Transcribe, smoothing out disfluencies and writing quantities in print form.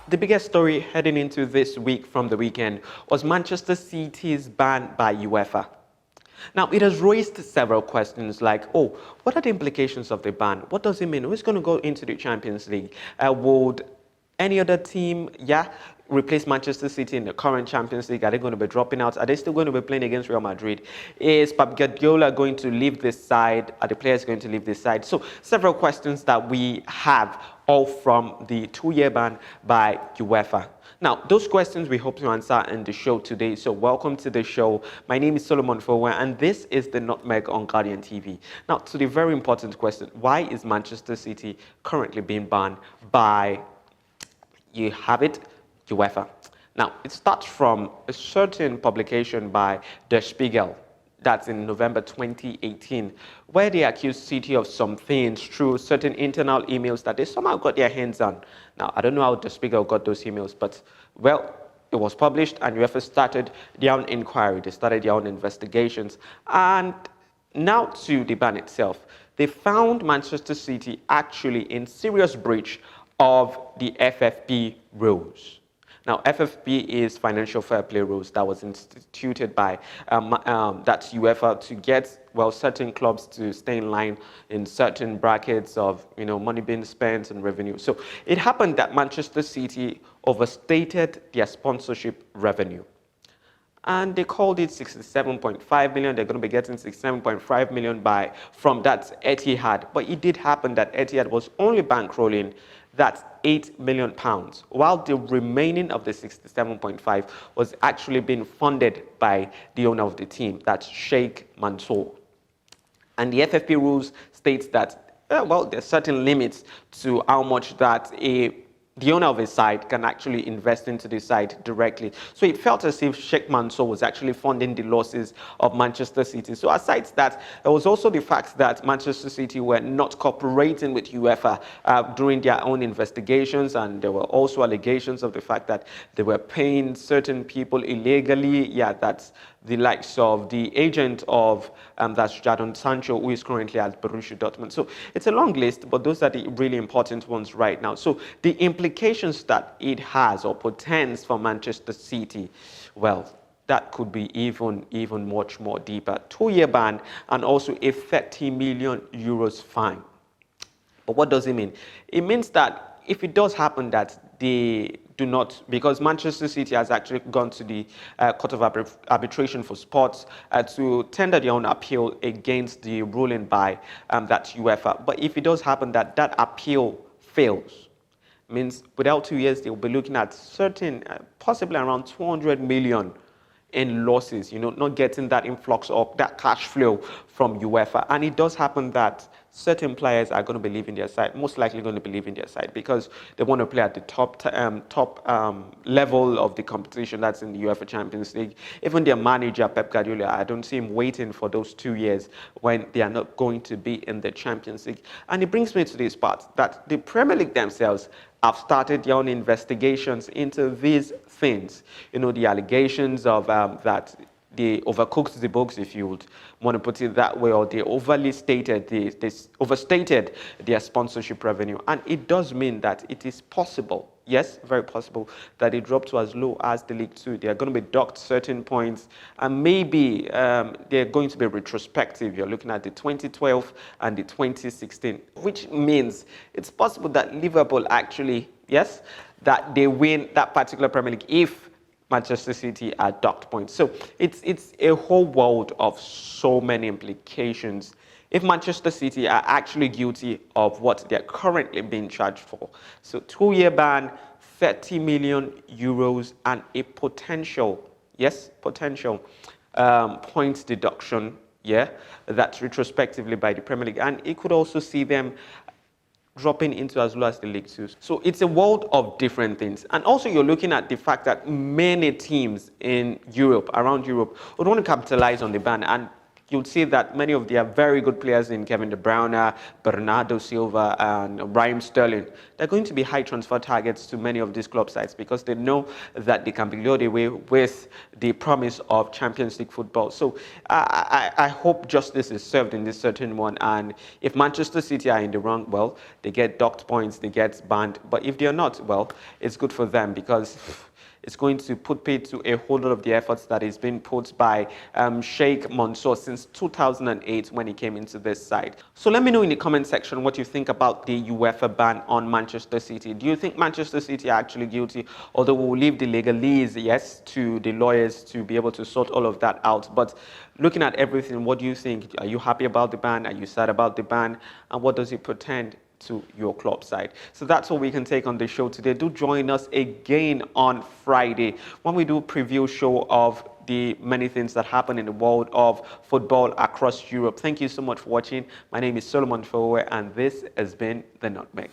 the biggest story heading into this week from the weekend was Manchester City's ban by UEFA. Now, it has raised several questions like, oh, what are the implications of the ban? What does it mean? Who's going to go into the Champions League? Would any other team, replace Manchester City in the current Champions League? Are they going to be dropping out? Are they still going to be playing against Real Madrid? Is Pep Guardiola going to leave this side? Are the players going to leave this side? So, several questions that we have, all from the 2-year ban by UEFA. Now, those questions we hope to answer in the show today. So welcome to the show. My name is Fowowe, and this is the Nutmeg on Guardian TV. Now, to the very important question, why is Manchester City currently being banned by, you have it, UEFA? Now, it starts from a certain publication by Der Spiegel. That's in November 2018, where they accused City of some things through certain internal emails that they somehow got their hands on. Now, I don't know how the Spiegel got those emails, but, well, it was published and UEFA started their own inquiry. They started their own investigations. And now to the ban itself. They found Manchester City actually in serious breach of the FFP rules. Now, FFP is financial fair play rules that was instituted by that's UEFA to get, well, certain clubs to stay in line in certain brackets of, money being spent and revenue. So it happened that Manchester City overstated their sponsorship revenue. And they called it 67.5 million. They're going to be getting 67.5 million from that Etihad. But it did happen that Etihad was only bankrolling that's £8 million, while the remaining of the 67.5 was actually being funded by the owner of the team, that's Sheikh Mansour. And the FFP rules states that, there's certain limits to how much that the owner of a side can actually invest into the side directly. So it felt as if Sheikh Mansour was actually funding the losses of Manchester City. So aside that, there was also the fact that Manchester City were not cooperating with UEFA during their own investigations, and there were also allegations of the fact that they were paying certain people illegally. That's the likes of the agent of that's Jadon Sancho, who is currently at Borussia Dortmund. So it's a long list, but those are the really important ones right now. So the implications that it has or portends for Manchester City, well, that could be even much more deeper. 2-year ban and also a 30 million euros fine. But what does it mean? It means that if it does happen that they do not, because Manchester City has actually gone to the Court of Arbitration for Sports to tender their own appeal against the ruling by that UEFA. But if it does happen that that appeal fails, means without 2 years, they'll be looking at certain, possibly around 200 million in losses, not getting that influx of that cash flow from UEFA. And it does happen that certain players are going to be leaving their side, most likely going to be leaving their side because they want to play at the top level of the competition, that's in the UEFA Champions League. Even their manager, Pep Guardiola, I don't see him waiting for those 2 years when they are not going to be in the Champions League. And it brings me to this part, that the Premier League themselves have started their own investigations into these things. The allegations of that they overcooked the books, if you would want to put it that way, or they overstated their sponsorship revenue. And it does mean that it is possible, yes, very possible, that it dropped to as low as the League Two. They are going to be docked certain points, and maybe they're going to be retrospective. You're looking at the 2012 and the 2016, which means it's possible that Liverpool actually, yes, that they win that particular Premier League if Manchester City are docked points. So it's a whole world of so many implications if Manchester City are actually guilty of what they're currently being charged for. So 2-year ban, 30 million euros, and a potential points deduction, that's retrospectively by the Premier League. And it could also see them dropping into as low as the League Two. So it's a world of different things. And also you're looking at the fact that many teams in Europe, around Europe, would want to capitalize on the ban. And you'll see that many of their very good players in Kevin De Bruyne, Bernardo Silva, and Raheem Sterling, they're going to be high transfer targets to many of these club sides because they know that they can be lured away with the promise of Champions League football. So I hope justice is served in this certain one. And if Manchester City are in the wrong, well, they get docked points, they get banned. But if they're not, well, it's good for them because it's going to put paid to a whole lot of the efforts that is being put by Sheikh Mansour since 2008 when he came into this side. So let me know in the comment section what you think about the UEFA ban on Manchester City. Do you think Manchester City are actually guilty? Although we'll leave the legalese, yes, to the lawyers to be able to sort all of that out. But looking at everything, what do you think? Are you happy about the ban? Are you sad about the ban? And what does it portend to your club side? So that's all we can take on the show today. Do join us again on Friday when we do a preview show of the many things that happen in the world of football across Europe. Thank you so much for watching. My name is Solomon Fowowe, and this has been The Nutmeg.